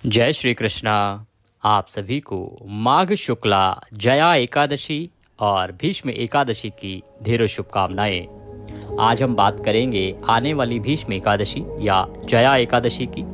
जय श्री कृष्णा। आप सभी को माघ शुक्ला जया एकादशी और भीष्म एकादशी की ढेरों शुभकामनाएं। आज हम बात करेंगे आने वाली भीष्म एकादशी या जया एकादशी की।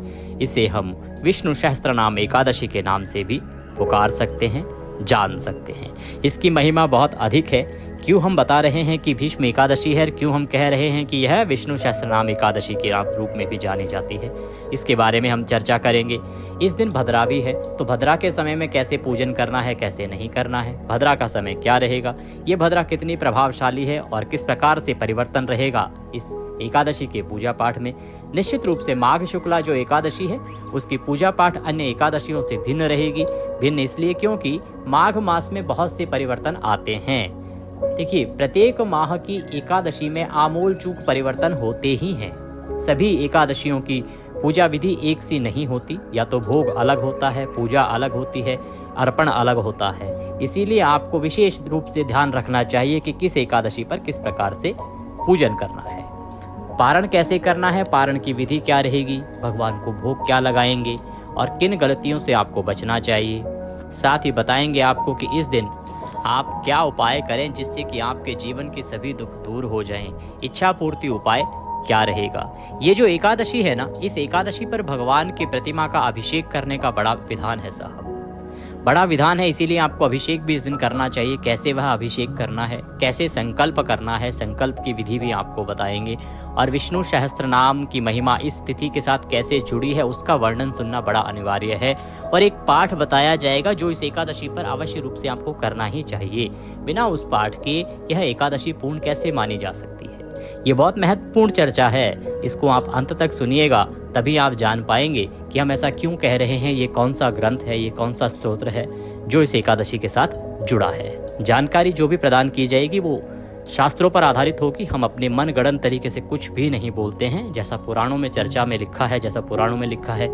इसे हम विष्णु सहस्त्रनाम एकादशी के नाम से भी पुकार सकते हैं, जान सकते हैं। इसकी महिमा बहुत अधिक है। क्यों हम बता रहे हैं कि भीष्म एकादशी है, क्यों हम कह रहे हैं कि यह विष्णु सहस्त्रनाम एकादशी के रूप में भी जानी जाती है, इसके बारे में हम चर्चा करेंगे। इस दिन भद्रा भी है, तो भद्रा के समय में कैसे पूजन करना है, कैसे नहीं करना है, भद्रा का समय क्या रहेगा, ये भद्रा कितनी प्रभावशाली है और किस प्रकार से परिवर्तन रहेगा इस एकादशी के पूजा पाठ में। निश्चित रूप से माघ शुक्ला जो एकादशी है उसकी पूजा पाठ अन्य एकादशियों से भिन्न रहेगी। भिन्न इसलिए क्योंकि माघ मास में बहुत से परिवर्तन आते हैं। देखिए, प्रत्येक माह की एकादशी में आमूल चूक परिवर्तन होते ही हैं। सभी एकादशियों की पूजा विधि एक सी नहीं होती, या तो भोग अलग होता है, पूजा अलग होती है, अर्पण अलग होता है। इसीलिए आपको विशेष रूप से ध्यान रखना चाहिए कि किस एकादशी पर किस प्रकार से पूजन करना है, पारण कैसे करना है, पारण की विधि क्या रहेगी, भगवान को भोग क्या लगाएंगे और किन गलतियों से आपको बचना चाहिए। साथ ही बताएंगे आपको कि इस दिन आप क्या उपाय करें जिससे कि आपके जीवन के सभी दुख दूर हो जाएं। इच्छा पूर्ति उपाय क्या रहेगा। ये जो एकादशी है ना, इस एकादशी पर भगवान की प्रतिमा का अभिषेक करने का बड़ा विधान है साहब, बड़ा विधान है। इसीलिए आपको अभिषेक भी इस दिन करना चाहिए। कैसे वह अभिषेक करना है, कैसे संकल्प करना है, संकल्प की विधि भी आपको बताएंगे। और विष्णु सहस्त्र नाम की महिमा इस तिथि के साथ कैसे जुड़ी है उसका वर्णन सुनना बड़ा अनिवार्य है। और एक पाठ बताया जाएगा जो इस एकादशी पर अवश्य रूप से आपको करना ही चाहिए। बिना उस पाठ के यह एकादशी पूर्ण कैसे मानी जा सकती है। ये बहुत महत्वपूर्ण चर्चा है, इसको आप अंत तक सुनिएगा, तभी आप जान पाएंगे कि हम ऐसा क्यों कह रहे हैं। ये कौन सा ग्रंथ है, ये कौन सा स्तोत्र है जो इस एकादशी के साथ जुड़ा है। जानकारी जो भी प्रदान की जाएगी वो शास्त्रों पर आधारित होगी। हम अपने मन गढ़ंत तरीके से कुछ भी नहीं बोलते हैं। जैसा पुराणों में चर्चा में लिखा है, जैसा पुराणों में लिखा है,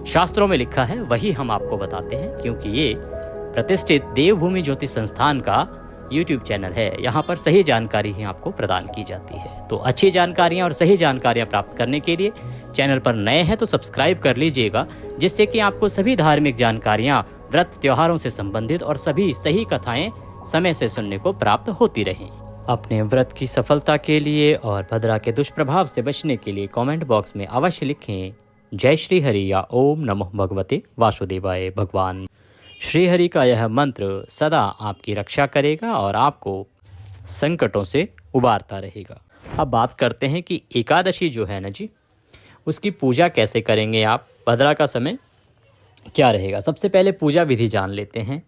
शास्त्रों में लिखा है, वही हम आपको बताते हैं। क्योंकि ये प्रतिष्ठित देवभूमि ज्योतिष संस्थान का YouTube चैनल है, यहाँ पर सही जानकारी ही आपको प्रदान की जाती है। तो अच्छी जानकारियाँ और सही जानकारियाँ प्राप्त करने के लिए चैनल पर नए हैं तो सब्सक्राइब कर लीजिएगा, जिससे कि आपको सभी धार्मिक जानकारियाँ, व्रत त्योहारों से संबंधित और सभी सही कथाएं समय से सुनने को प्राप्त होती रहें। अपने व्रत की सफलता के लिए और भद्रा के दुष्प्रभाव से बचने के लिए कमेंट बॉक्स में अवश्य लिखें जय श्री हरि या ओम नमः भगवते वासुदेवाय। भगवान श्री हरि का यह मंत्र सदा आपकी रक्षा करेगा और आपको संकटों से उबारता रहेगा। अब बात करते हैं कि एकादशी जो है ना जी, उसकी पूजा कैसे करेंगे आप, भद्रा का समय क्या रहेगा। सबसे पहले पूजा विधि जान लेते हैं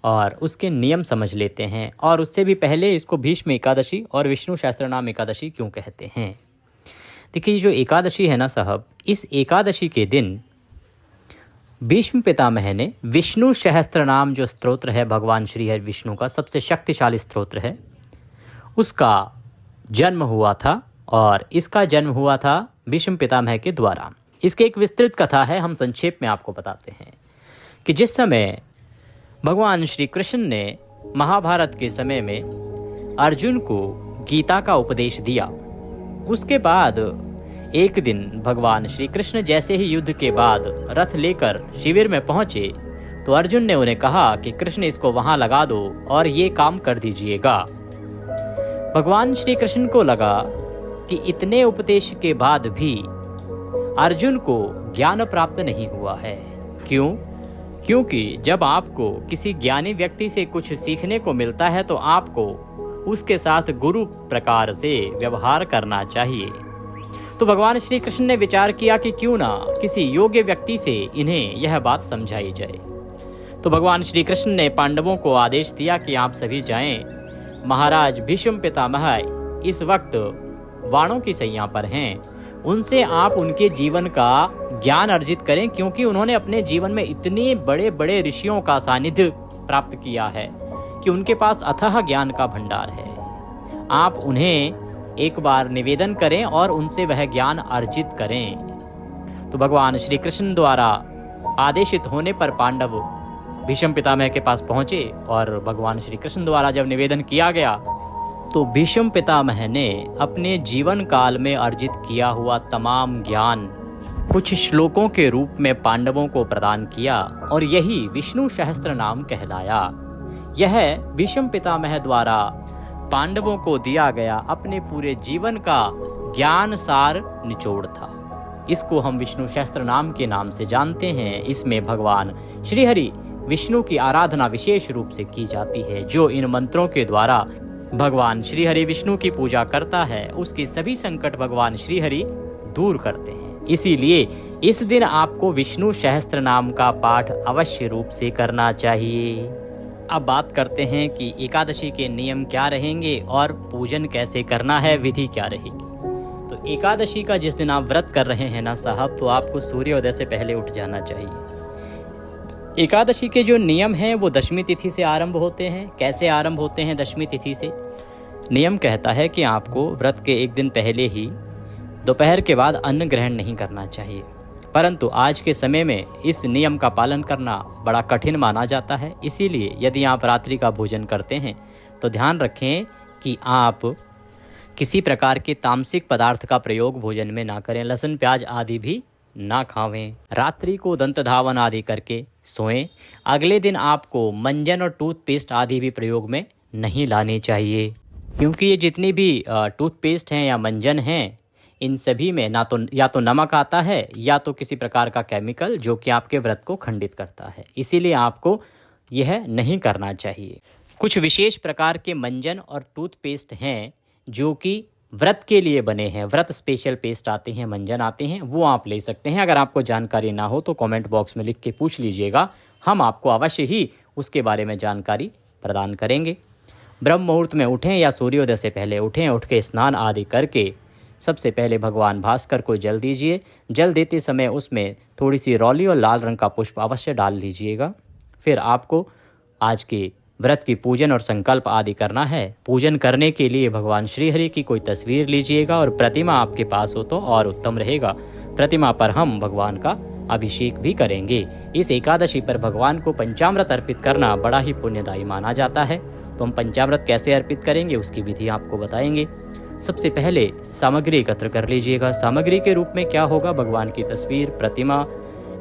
और उसके नियम समझ लेते हैं। और उससे भी पहले इसको भीष्म एकादशी और विष्णु सहस्त्रनाम एकादशी क्यों कहते हैं। देखिए, जो एकादशी है ना साहब, इस एकादशी के दिन भीष्म पितामह ने विष्णु सहस्त्रनाम जो स्तोत्र है, भगवान श्री हरि विष्णु का सबसे शक्तिशाली स्तोत्र है, उसका जन्म हुआ था। और इसका जन्म हुआ था भीष्म पितामह के द्वारा। इसकी एक विस्तृत कथा है, हम संक्षेप में आपको बताते हैं कि जिस समय भगवान श्री कृष्ण ने महाभारत के समय में अर्जुन को गीता का उपदेश दिया, उसके बाद एक दिन भगवान श्री कृष्ण जैसे ही युद्ध के बाद रथ लेकर शिविर में पहुंचे तो अर्जुन ने उन्हें कहा कि कृष्ण इसको वहां लगा दो और ये काम कर दीजिएगा। भगवान श्री कृष्ण को लगा कि इतने उपदेश के बाद भी अर्जुन को ज्ञान प्राप्त नहीं हुआ है। क्यों? क्योंकि जब आपको किसी ज्ञानी व्यक्ति से कुछ सीखने को मिलता है तो आपको उसके साथ गुरु प्रकार से व्यवहार करना चाहिए। तो भगवान श्री कृष्ण ने विचार किया कि क्यों ना किसी योग्य व्यक्ति से इन्हें यह बात समझाई जाए। तो भगवान श्री कृष्ण ने पांडवों को आदेश दिया कि आप सभी जाएं। महाराज भीष्म पितामह इस वक्त वाणों की सैया पर हैं, उनसे आप उनके जीवन का ज्ञान अर्जित करें, क्योंकि उन्होंने अपने जीवन में इतने बड़े बड़े ऋषियों का सानिध्य प्राप्त किया है कि उनके पास अथाह ज्ञान का भंडार है। आप उन्हें एक बार निवेदन करें और उनसे वह ज्ञान अर्जित करें। तो भगवान श्री कृष्ण द्वारा आदेशित होने पर पांडव भीष्म पितामह के पास पहुंचे और भगवान श्री कृष्ण द्वारा जब निवेदन किया गया तो भीष्म पितामह ने अपने जीवन काल में अर्जित किया हुआ तमाम ज्ञान कुछ श्लोकों के रूप में पांडवों को प्रदान किया और यही विष्णु सहस्त्र नाम कहलाया। यह भीष्म पितामह द्वारा पांडवों को दिया गया अपने पूरे जीवन का ज्ञान सार निचोड़ था। इसको हम विष्णु सहस्त्र नाम के नाम से जानते हैं। इसमें भगवान श्रीहरि विष्णु की आराधना विशेष रूप से की जाती है। जो इन मंत्रों के द्वारा भगवान श्रीहरि विष्णु की पूजा करता है उसके सभी संकट भगवान श्रीहरि दूर करते हैं। इसीलिए इस दिन आपको विष्णु सहस्त्र नाम का पाठ अवश्य रूप से करना चाहिए। अब बात करते हैं कि एकादशी के नियम क्या रहेंगे और पूजन कैसे करना है, विधि क्या रहेगी। तो एकादशी का जिस दिन आप व्रत कर रहे हैं ना साहब, तो आपको सूर्योदय से पहले उठ जाना चाहिए। एकादशी के जो नियम हैं वो दशमी तिथि से आरंभ होते हैं। कैसे आरंभ होते हैं दशमी तिथि से? नियम कहता है कि आपको व्रत के एक दिन पहले ही दोपहर के बाद अन्न ग्रहण नहीं करना चाहिए, परंतु आज के समय में इस नियम का पालन करना बड़ा कठिन माना जाता है। इसीलिए यदि आप रात्रि का भोजन करते हैं तो ध्यान रखें कि आप किसी प्रकार के तामसिक पदार्थ का प्रयोग भोजन में ना करें। लहसुन प्याज आदि भी ना खावें। रात्रि को दंत धावन आदि करके सोएं। अगले दिन आपको मंजन और टूथपेस्ट आदि भी प्रयोग में नहीं लाने चाहिए, क्योंकि ये जितनी भी टूथपेस्ट हैं या मंजन हैं, इन सभी में या तो नमक आता है या तो किसी प्रकार का केमिकल जो कि आपके व्रत को खंडित करता है। इसीलिए आपको यह नहीं करना चाहिए। कुछ विशेष प्रकार के मंजन और टूथपेस्ट हैं जो कि व्रत के लिए बने हैं। व्रत स्पेशल पेस्ट आते हैं, मंजन आते हैं, वो आप ले सकते हैं। अगर आपको जानकारी ना हो तो कमेंट बॉक्स में लिख के पूछ लीजिएगा, हम आपको अवश्य ही उसके बारे में जानकारी प्रदान करेंगे। ब्रह्म मुहूर्त में उठें या सूर्योदय से पहले उठें। उठ के स्नान आदि करके सबसे पहले भगवान भास्कर को जल दीजिए। जल देते समय उसमें थोड़ी सी रौली और लाल रंग का पुष्प अवश्य डाल लीजिएगा। फिर आपको आज के व्रत की पूजन और संकल्प आदि करना है। पूजन करने के लिए भगवान श्रीहरि की कोई तस्वीर लीजिएगा और प्रतिमा आपके पास हो तो और उत्तम रहेगा। प्रतिमा पर हम भगवान का अभिषेक भी करेंगे। इस एकादशी पर भगवान को पंचामृत अर्पित करना बड़ा ही पुण्यदायी माना जाता है। तो हम पंचामृत कैसे अर्पित करेंगे उसकी विधि आपको बताएंगे। सबसे पहले सामग्री एकत्र कर लीजिएगा। सामग्री के रूप में क्या होगा? भगवान की तस्वीर, प्रतिमा,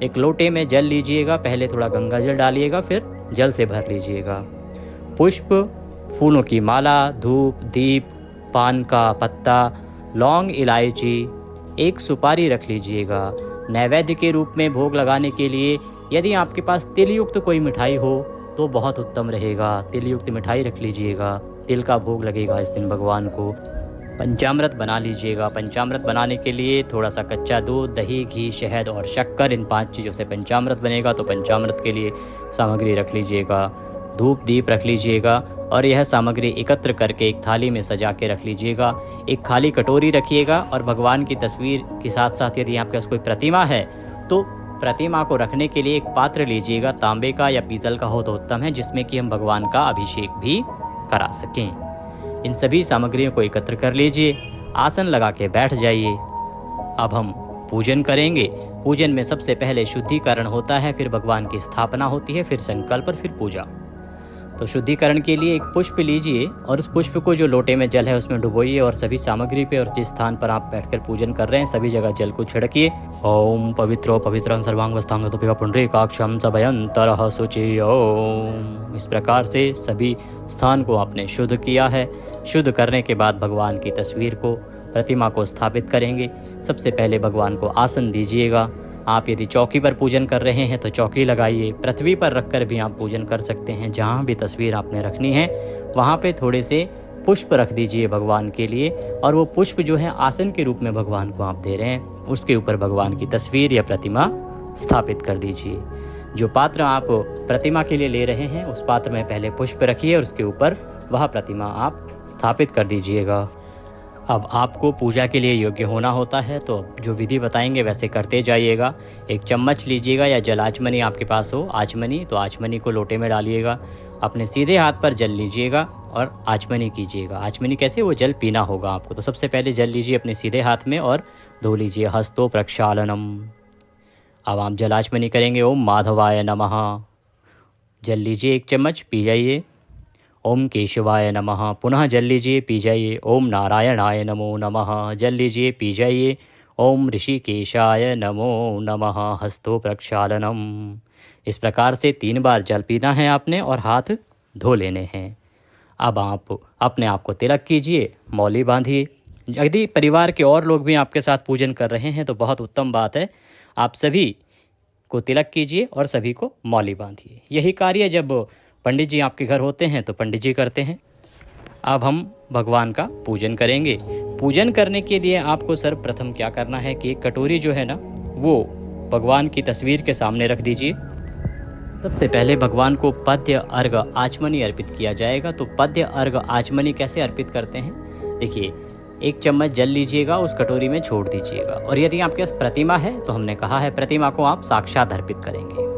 एक लोटे में जल लीजिएगा। पहले थोड़ा गंगा जल डालिएगा, फिर जल से भर लीजिएगा। पुष्प, फूलों की माला, धूप, दीप, पान का पत्ता, लौंग, इलायची, एक सुपारी रख लीजिएगा। नैवेद्य के रूप में भोग लगाने के लिए यदि आपके पास तिल युक्त कोई मिठाई हो तो बहुत उत्तम रहेगा। तिल युक्त मिठाई रख लीजिएगा। तिल का भोग लगेगा इस दिन भगवान को। पंचामृत बना लीजिएगा। पंचामृत बनाने के लिए थोड़ा सा कच्चा दूध, दही, घी, शहद और शक्कर, इन 5 चीज़ों से पंचामृत बनेगा। तो पंचामृत के लिए सामग्री रख लीजिएगा। धूप, दीप रख लीजिएगा और यह सामग्री एकत्र करके एक थाली में सजा के रख लीजिएगा। एक खाली कटोरी रखिएगा और भगवान की तस्वीर के साथ साथ यदि आपके पास कोई प्रतिमा है तो प्रतिमा को रखने के लिए एक पात्र लीजिएगा। तांबे का या पीतल का हो तो उत्तम है, जिसमें कि हम भगवान का अभिषेक भी करा सकें। इन सभी सामग्रियों को एकत्र कर लीजिए। आसन लगा के बैठ जाइए। अब हम पूजन करेंगे। पूजन में सबसे पहले शुद्धिकरण होता है, फिर भगवान की स्थापना होती है, फिर संकल्प और फिर पूजा। तो शुद्धिकरण के लिए एक पुष्प लीजिए और उस पुष्प को जो लोटे में जल है उसमें डुबोइए और सभी सामग्री पे और जिस स्थान पर आप बैठकर पूजन कर रहे हैं सभी जगह जल को छिड़किए। ओम पवित्रो पवित्रं सर्वांग वस्तांगतोपिका पुंडरीकाक्षं सभयंतरः शुचि ओम। इस प्रकार से सभी स्थान को आपने शुद्ध किया है। शुद्ध करने के बाद भगवान की तस्वीर को, प्रतिमा को स्थापित करेंगे। सबसे पहले भगवान को आसन दीजिएगा। आप यदि चौकी पर पूजन कर रहे हैं तो चौकी लगाइए। पृथ्वी पर रखकर भी आप पूजन कर सकते हैं। जहाँ भी तस्वीर आपने रखनी है वहाँ पे थोड़े से पुष्प रख दीजिए भगवान के लिए और वो पुष्प जो है आसन के रूप में भगवान को आप दे रहे हैं, उसके ऊपर भगवान की तस्वीर या प्रतिमा स्थापित कर दीजिए। जो पात्र आप प्रतिमा के लिए ले रहे हैं उस पात्र में पहले पुष्प रखिए और उसके ऊपर वह प्रतिमा आप स्थापित कर दीजिएगा। अब आपको पूजा के लिए योग्य होना होता है तो जो विधि बताएंगे वैसे करते जाइएगा। एक चम्मच लीजिएगा या जल आचमनी आपके पास हो, आचमनी, तो आचमनी को लोटे में डालिएगा। अपने सीधे हाथ पर जल लीजिएगा और आचमनी कीजिएगा। आचमनी कैसे? वो जल पीना होगा आपको। तो सबसे पहले जल लीजिए अपने सीधे हाथ में और धो लीजिए। हस्तो प्रक्षालनम। अब आप जल आचमनी करेंगे। ओम माधवाय नमः। जल लीजिए 1 चम्मच, पी जाइए। ओम केशवाय नमः। पुनः जल लीजिए, पी जाइए। ओम नारायणाय नमो नमः। जल लीजिए, पी जाइए। ओम ऋषिकेशाय नमो नमः हस्तो प्रक्षालनम। इस प्रकार से 3 बार जल पीना है आपने और हाथ धो लेने हैं। अब आप अपने आप को तिलक कीजिए, मौली बांधिए। यदि परिवार के और लोग भी आपके साथ पूजन कर रहे हैं तो बहुत उत्तम बात है, आप सभी को तिलक कीजिए और सभी को मौली बांधिए। यही कार्य जब पंडित जी आपके घर होते हैं तो पंडित जी करते हैं। अब हम भगवान का पूजन करेंगे। पूजन करने के लिए आपको सर्वप्रथम क्या करना है कि एक कटोरी जो है ना, वो भगवान की तस्वीर के सामने रख दीजिए। सबसे पहले भगवान को पद्य अर्घ आचमनी अर्पित किया जाएगा। तो पद्य अर्घ आचमनी कैसे अर्पित करते हैं, देखिए 1 चम्मच जल लीजिएगा, उस कटोरी में छोड़ दीजिएगा। और यदि आपके पास प्रतिमा है तो हमने कहा है प्रतिमा को आप साक्षात अर्पित करेंगे।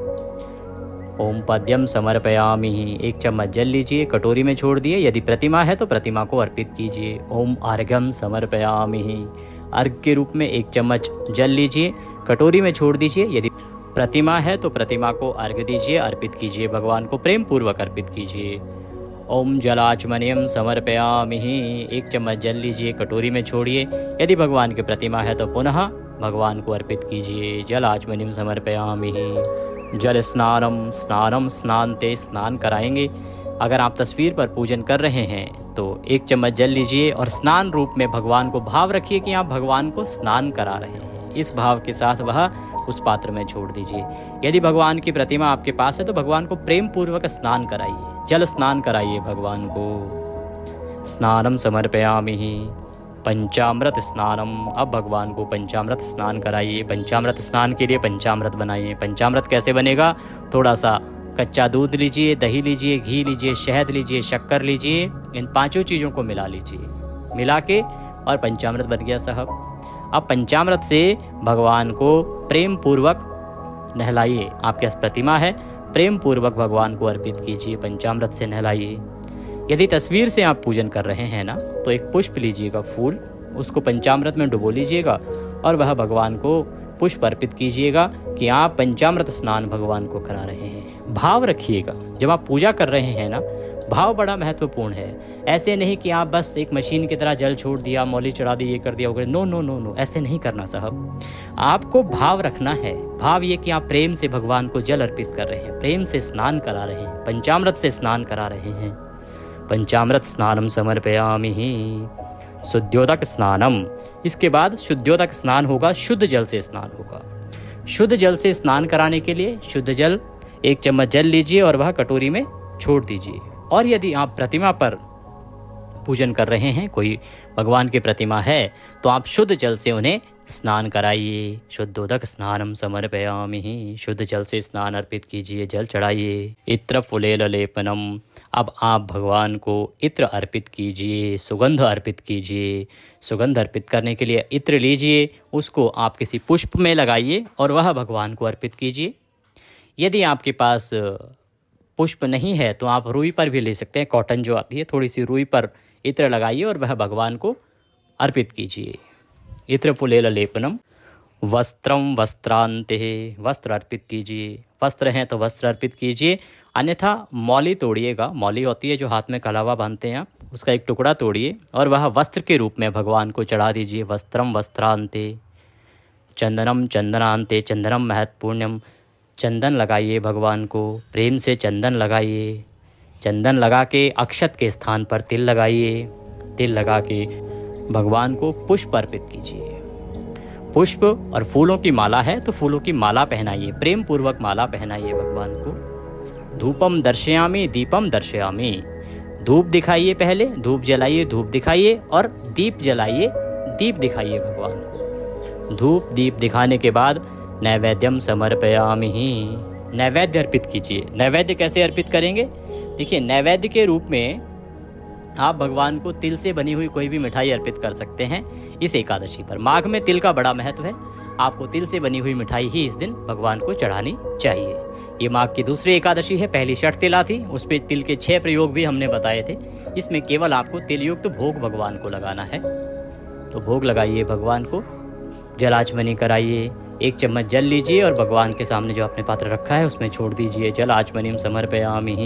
ओम पद्यम समर्पयामि, 1 चम्मच जल लीजिए, कटोरी में छोड़ दिए। यदि प्रतिमा है तो प्रतिमा को अर्पित कीजिए। ओम अर्घ्यम समर्पयामि, अर्घ के रूप में 1 चम्मच जल लीजिए, कटोरी में छोड़ दीजिए। यदि प्रतिमा है तो प्रतिमा को अर्घ दीजिए, अर्पित कीजिए, भगवान को प्रेम पूर्वक अर्पित कीजिए। ओम जलाचमनियम समर्पयामि, 1 चम्मच जल लीजिए, कटोरी में छोड़िए। यदि भगवान की प्रतिमा है तो पुनः भगवान को अर्पित कीजिए। जलाचमनियम समर्पयामि। जल स्नानम, स्नानम स्नानते, स्नान कराएंगे। अगर आप तस्वीर पर पूजन कर रहे हैं तो 1 चम्मच जल लीजिए और स्नान रूप में भगवान को भाव रखिए कि आप भगवान को स्नान करा रहे हैं। इस भाव के साथ वह उस पात्र में छोड़ दीजिए। यदि भगवान की प्रतिमा आपके पास है तो भगवान को प्रेम पूर्वक स्नान कराइए, जल स्नान कराइए भगवान को। स्नानम समर्पयामि, पंचामृत स्नानम, अब भगवान को पंचामृत स्नान कराइए। पंचामृत स्नान के लिए पंचामृत बनाइए। पंचामृत कैसे बनेगा, थोड़ा सा कच्चा दूध लीजिए, दही लीजिए, घी लीजिए, शहद लीजिए, शक्कर लीजिए, इन 5 चीज़ों को मिला लीजिए। मिला के और पंचामृत बन गया साहब। अब पंचामृत से भगवान को प्रेम पूर्वक नहलाइए। आपके पास प्रतिमा है, प्रेम पूर्वक भगवान को अर्पित कीजिए, पंचामृत से नहलाइए। यदि तस्वीर से आप पूजन कर रहे हैं ना तो एक पुष्प लीजिएगा, फूल, उसको पंचामृत में डुबो लीजिएगा और वह भगवान को पुष्प अर्पित कीजिएगा कि आप पंचामृत स्नान भगवान को करा रहे हैं। भाव रखिएगा, जब आप पूजा कर रहे हैं ना, भाव बड़ा महत्वपूर्ण है। ऐसे नहीं कि आप बस एक मशीन की तरह जल छोड़ दिया, मौली चढ़ा दी, ये कर दिया, वगैरह। नो नो नो नो, ऐसे नहीं करना साहब। आपको भाव रखना है। भाव ये कि आप प्रेम से भगवान को जल अर्पित कर रहे हैं, प्रेम से स्नान करा रहे हैं, पंचामृत से स्नान करा रहे हैं। पंचामृत स्नानम समर्पयामि, शुद्ध्योदक स्नानम। इसके बाद शुद्ध्योदक स्नान होगा, शुद्ध जल से स्नान होगा। शुद्ध जल से स्नान कराने के लिए शुद्ध जल 1 चम्मच जल लीजिए और वह कटोरी में छोड़ दीजिए। और यदि आप प्रतिमा पर पूजन कर रहे हैं, कोई भगवान की प्रतिमा है, तो आप शुद्ध जल से उन्हें स्नान कराइए। शुद्धोदक स्नानम समर्पयामि, शुद्ध जल से स्नान अर्पित कीजिए, जल चढ़ाइए। इत्र फुलेल लेपनम, अब आप भगवान को इत्र अर्पित कीजिए, सुगंध अर्पित कीजिए। सुगंध अर्पित करने के लिए इत्र लीजिए, उसको आप किसी पुष्प में लगाइए और वह भगवान को अर्पित कीजिए। यदि आपके पास पुष्प नहीं है तो आप रुई पर भी ले सकते हैं, कॉटन जो आती है, थोड़ी सी रुई पर इत्र लगाइए और वह भगवान को अर्पित कीजिए। इत्र फुलेल लेपनम। वस्त्रम वस्त्रांते, वस्त्र अर्पित कीजिए। वस्त्र हैं तो वस्त्र अर्पित कीजिए, अन्यथा मौली तोड़िएगा। मौली होती है जो हाथ में कलावा बांधते हैं आप, उसका एक टुकड़ा तोड़िए और वह वस्त्र के रूप में भगवान को चढ़ा दीजिए। वस्त्रम वस्त्रांते। चंदनम चंदनांते, चंदनम महत्वपूर्णम, चंदन लगाइए भगवान को, प्रेम से चंदन लगाइए। चंदन लगा के अक्षत के स्थान पर तिल लगाइए। तिल लगा के भगवान को पुष्प अर्पित कीजिए। पुष्प और फूलों की माला है तो फूलों की माला पहनाइए, प्रेम पूर्वक माला पहनाइए भगवान को। धूपम दर्शयामि दीपम दर्शयामि, धूप दिखाइए, पहले धूप जलाइए, धूप दिखाइए और दीप जलाइए, दीप दिखाइए भगवान को। धूप दीप दिखाने के बाद नैवेद्यम समर्पयामि, नैवेद्य अर्पित कीजिए। नैवेद्य कैसे अर्पित करेंगे, देखिए नैवेद्य के रूप में आप भगवान को तिल से बनी हुई कोई भी मिठाई अर्पित कर सकते हैं इस एकादशी पर। माघ में तिल का बड़ा महत्व है, आपको तिल से बनी हुई मिठाई ही इस दिन भगवान को चढ़ानी चाहिए। ये माघ की दूसरी एकादशी है, पहली षठ तिला थी, उस पर तिल के 6 प्रयोग भी हमने बताए थे। इसमें केवल आपको तिल युक्त भोग भगवान को लगाना है, तो भोग लगाइए भगवान को, जलाचमनी कराइए। 1 चम्मच जल लीजिए और भगवान के सामने जो आपने पात्र रखा है उसमें छोड़ दीजिए। जल आचमनीम समर्पयामि।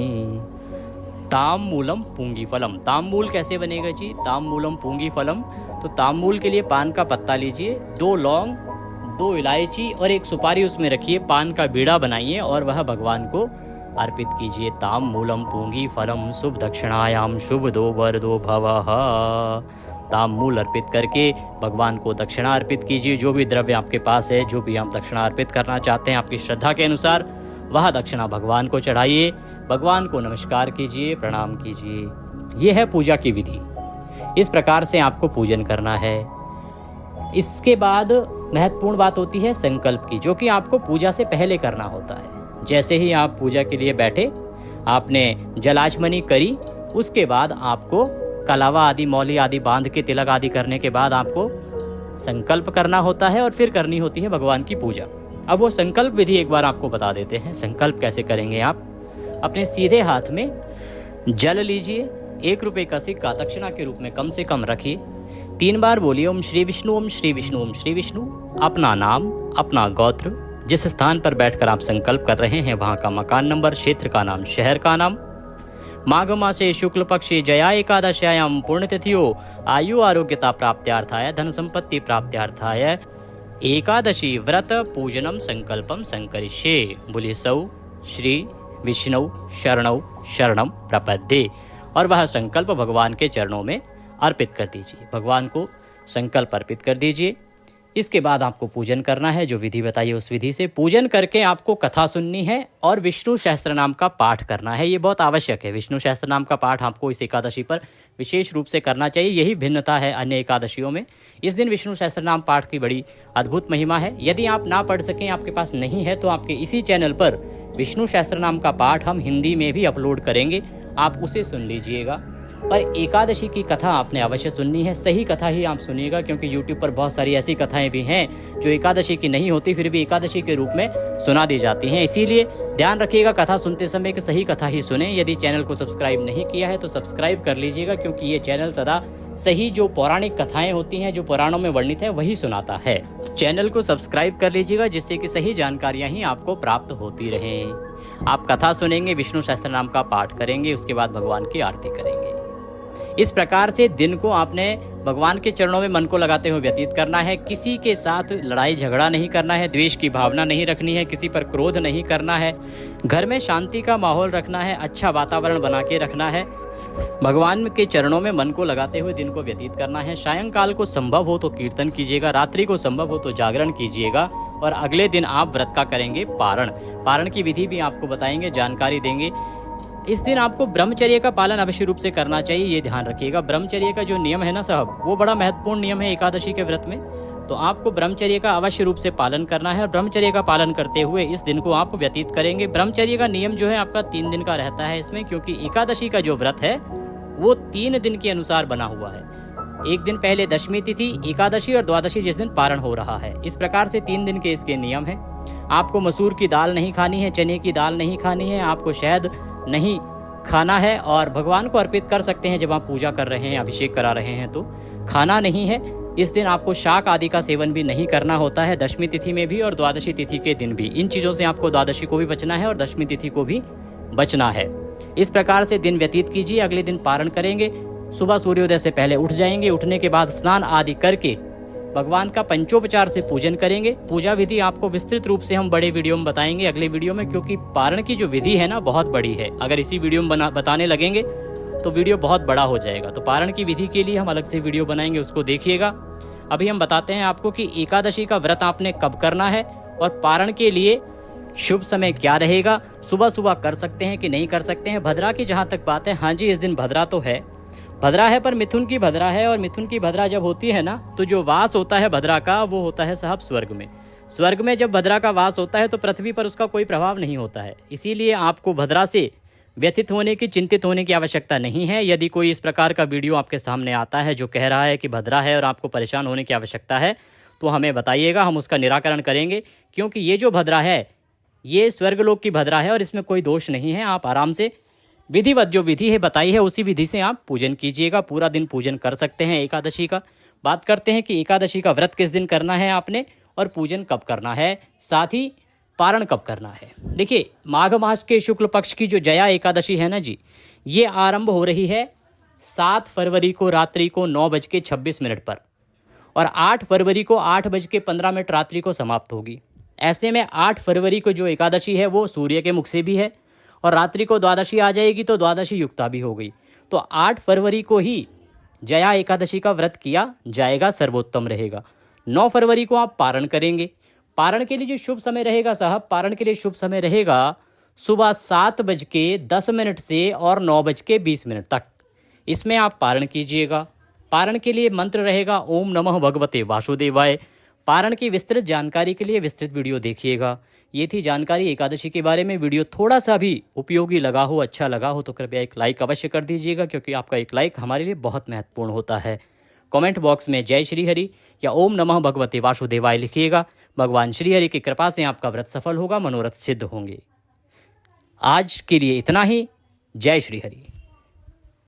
ताम्बूलम पूंगीफलम। ताम्बूल कैसे बनेगा जी? ताम्बूलम पूंगीफलम। तो ताम्बूल के लिए पान का पत्ता लीजिए, 2 लौंग, 2 इलायची और 1 सुपारी उसमें रखिए, पान का बीड़ा बनाइए और वह भगवान को अर्पित कीजिए। ताम्बूलम पूंगीफलम शुभ दक्षिणायाम शुभ दो वर दो भवः। ताम्बूल अर्पित करके भगवान को दक्षिणा अर्पित कीजिए। जो भी द्रव्य आपके पास है, जो भी आप दक्षिणा अर्पित करना चाहते हैं आपकी श्रद्धा के अनुसार, वह दक्षिणा भगवान को चढ़ाइए, भगवान को नमस्कार कीजिए, प्रणाम कीजिए। यह है पूजा की विधि। इस प्रकार से आपको पूजन करना है। इसके बाद महत्वपूर्ण बात होती है संकल्प की, जो कि आपको पूजा से पहले करना होता है। जैसे ही आप पूजा के लिए बैठे, आपने जलाचमनी करी, उसके बाद आपको कलावा आदि, मौली आदि बांध के तिलक आदि करने के बाद आपको संकल्प करना होता है और फिर करनी होती है भगवान की पूजा। अब वो संकल्प विधि एक बार आपको बता देते हैं। संकल्प कैसे करेंगे आप? अपने सीधे हाथ में जल लीजिए, 1 रुपये का सिक्का दक्षिणा के रूप में कम से कम रखिए। 3 बार बोलिए ओम श्री विष्णु, ओम श्री विष्णु, ओम श्री विष्णु। अपना नाम, अपना गोत्र, जिस स्थान पर बैठकर आप संकल्प कर रहे हैं वहाँ का मकान नंबर, क्षेत्र का नाम, शहर का नाम। माघ मासे शुक्ल पक्षे जया एकादश्यायाम पुण्यतिथियो आयु आरोग्यता प्राप्त्यार्थाय धन संपत्ति प्राप्त्यार्थाय एकादशी व्रत पूजनम संकल्पम संकरिष्ये। बोलिए सौ श्री विष्णु शरणौ शरणम प्रपद्ये। और वह संकल्प भगवान के चरणों में अर्पित कर दीजिए। भगवान को संकल्प अर्पित कर दीजिए। इसके बाद आपको पूजन करना है, जो विधि बताइए उस विधि से पूजन करके आपको कथा सुननी है और विष्णु सहस्त्र नाम का पाठ करना है। ये बहुत आवश्यक है। विष्णु सहस्त्र नाम का पाठ आपको इस एकादशी पर विशेष रूप से करना चाहिए। यही भिन्नता है अन्य एकादशियों में। इस दिन विष्णु सहस्त्र नाम पाठ की बड़ी अद्भुत महिमा है। यदि आप ना पढ़ सकें, आपके पास नहीं है, तो आपके इसी चैनल पर विष्णु सहस्त्र नाम का पाठ हम हिंदी में भी अपलोड करेंगे, आप उसे सुन लीजिएगा। पर एकादशी की कथा आपने अवश्य सुननी है। सही कथा ही आप सुनिएगा, क्योंकि YouTube पर बहुत सारी ऐसी कथाएं भी हैं जो एकादशी की नहीं होती, फिर भी एकादशी के रूप में सुना दी जाती हैं। इसीलिए ध्यान रखिएगा कथा सुनते समय कि सही कथा ही सुने। यदि चैनल को सब्सक्राइब नहीं किया है तो सब्सक्राइब कर लीजिएगा, क्योंकि ये चैनल सदा सही जो पौराणिक कथाएं होती हैं, जो पुराणों में वर्णित है, वही सुनाता है। चैनल को सब्सक्राइब कर लीजिएगा, जिससे कि सही जानकारियां ही आपको प्राप्त होती रहें। आप कथा सुनेंगे, विष्णु सहस्त्र नाम का पाठ करेंगे, उसके बाद भगवान की आरती करेंगे। इस प्रकार से दिन को आपने भगवान के चरणों में मन को लगाते हुए व्यतीत करना है। किसी के साथ लड़ाई झगड़ा नहीं करना है, द्वेष की भावना नहीं रखनी है, किसी पर क्रोध नहीं करना है, घर में शांति का माहौल रखना है, अच्छा वातावरण बना के रखना है। भगवान के चरणों में मन को लगाते हुए दिन को व्यतीत करना है। सायंकाल को संभव हो तो कीर्तन कीजिएगा, रात्रि को संभव हो तो जागरण कीजिएगा और अगले दिन आप व्रत का करेंगे पारण। पारण की विधि भी आपको बताएंगे, जानकारी देंगे। इस दिन आपको ब्रह्मचर्य का पालन अवश्य रूप से करना चाहिए, ये ध्यान रखिएगा। ब्रह्मचर्य का जो नियम है ना साहब, वो बड़ा महत्वपूर्ण नियम है एकादशी के व्रत में। तो आपको ब्रह्मचर्य का अवश्य रूप से पालन करना है और ब्रह्मचर्य का पालन करते हुए इस दिन को आप व्यतीत करेंगे। ब्रह्मचर्य का नियम जो है आपका 3 दिन का रहता है इसमें, क्योंकि एकादशी का जो व्रत है वो 3 दिन के अनुसार बना हुआ है। एक दिन पहले दशमी तिथि, एकादशी और द्वादशी जिस दिन पारण हो रहा है। इस प्रकार से 3 दिन के इसके नियम है। आपको मसूर की दाल नहीं खानी है, चने की दाल नहीं खानी है, आपको शहद नहीं खाना है और भगवान को अर्पित कर सकते हैं जब आप पूजा कर रहे हैं, अभिषेक करा रहे हैं तो खाना नहीं है। इस दिन आपको शाक आदि का सेवन भी नहीं करना होता है, दशमी तिथि में भी और द्वादशी तिथि के दिन भी। इन चीज़ों से आपको द्वादशी को भी बचना है और दशमी तिथि को भी बचना है। इस प्रकार से दिन व्यतीत कीजिए। अगले दिन पारण करेंगे, सुबह सूर्योदय से पहले उठ जाएंगे। उठने के बाद स्नान आदि करके भगवान का पंचोपचार से पूजन करेंगे। पूजा विधि आपको विस्तृत रूप से हम बड़े वीडियो में बताएंगे अगले वीडियो में, क्योंकि पारण की जो विधि है ना बहुत बड़ी है। अगर इसी वीडियो में बताने लगेंगे तो वीडियो बहुत बड़ा हो जाएगा। तो पारण की विधि के लिए हम अलग से वीडियो बनाएंगे, उसको देखिएगा। अभी हम बताते हैं आपको कि एकादशी का व्रत आपने कब करना है और पारण के लिए शुभ समय क्या रहेगा। सुबह सुबह कर सकते हैं कि नहीं कर सकते हैं। भद्रा की जहाँ तक बात है, हाँ जी इस दिन भद्रा तो है, भद्रा है, पर मिथुन की भद्रा है। और मिथुन की भद्रा जब होती है ना, तो जो वास होता है भद्रा का वो होता है साहब स्वर्ग में। स्वर्ग में जब भद्रा का वास होता है तो पृथ्वी पर उसका कोई प्रभाव नहीं होता है। इसीलिए आपको भद्रा से व्यथित होने की, चिंतित होने की आवश्यकता नहीं है। यदि कोई इस प्रकार का वीडियो आपके सामने आता है जो कह रहा है कि भद्रा है और आपको परेशान होने की आवश्यकता है, तो हमें बताइएगा, हम उसका निराकरण करेंगे। क्योंकि ये जो भद्रा है ये स्वर्गलोक की भद्रा है और इसमें कोई दोष नहीं है। आप आराम से विधिवत जो विधि है बताई है उसी विधि से आप पूजन कीजिएगा। पूरा दिन पूजन कर सकते हैं एकादशी का। बात करते हैं कि एकादशी का व्रत किस दिन करना है आपने और पूजन कब करना है, साथ ही पारण कब करना है। देखिए, माघ मास के शुक्ल पक्ष की जो जया एकादशी है ना जी, ये आरंभ हो रही है 7 फरवरी को रात्रि को 9:26 पर और 8 फरवरी को 8:15 रात्रि को समाप्त होगी। ऐसे में 8 फरवरी को जो एकादशी है वो सूर्य के मुख से भी है और रात्रि को द्वादशी आ जाएगी तो द्वादशी युक्ता भी हो गई। तो 8 फरवरी को ही जया एकादशी का व्रत किया जाएगा, सर्वोत्तम रहेगा। 9 फरवरी को आप पारण करेंगे। पारण के लिए जो शुभ समय रहेगा साहब, पारण के लिए शुभ समय रहेगा सुबह 7:10 से और 9:20 तक। इसमें आप पारण कीजिएगा। पारण के लिए मंत्र रहेगा ओम नमः भगवते वासुदेवाय। पारण की विस्तृत जानकारी के लिए विस्तृत वीडियो देखिएगा। ये थी जानकारी एकादशी के बारे में। वीडियो थोड़ा सा भी उपयोगी लगा हो, अच्छा लगा हो तो कृपया एक लाइक अवश्य कर दीजिएगा, क्योंकि आपका एक लाइक हमारे लिए बहुत महत्वपूर्ण होता है। कमेंट बॉक्स में जय श्री हरि या ओम नमः भगवते वासुदेवाय लिखिएगा। भगवान श्री हरि की कृपा से आपका व्रत सफल होगा, मनोरथ सिद्ध होंगे। आज के लिए इतना ही। जय श्री हरि।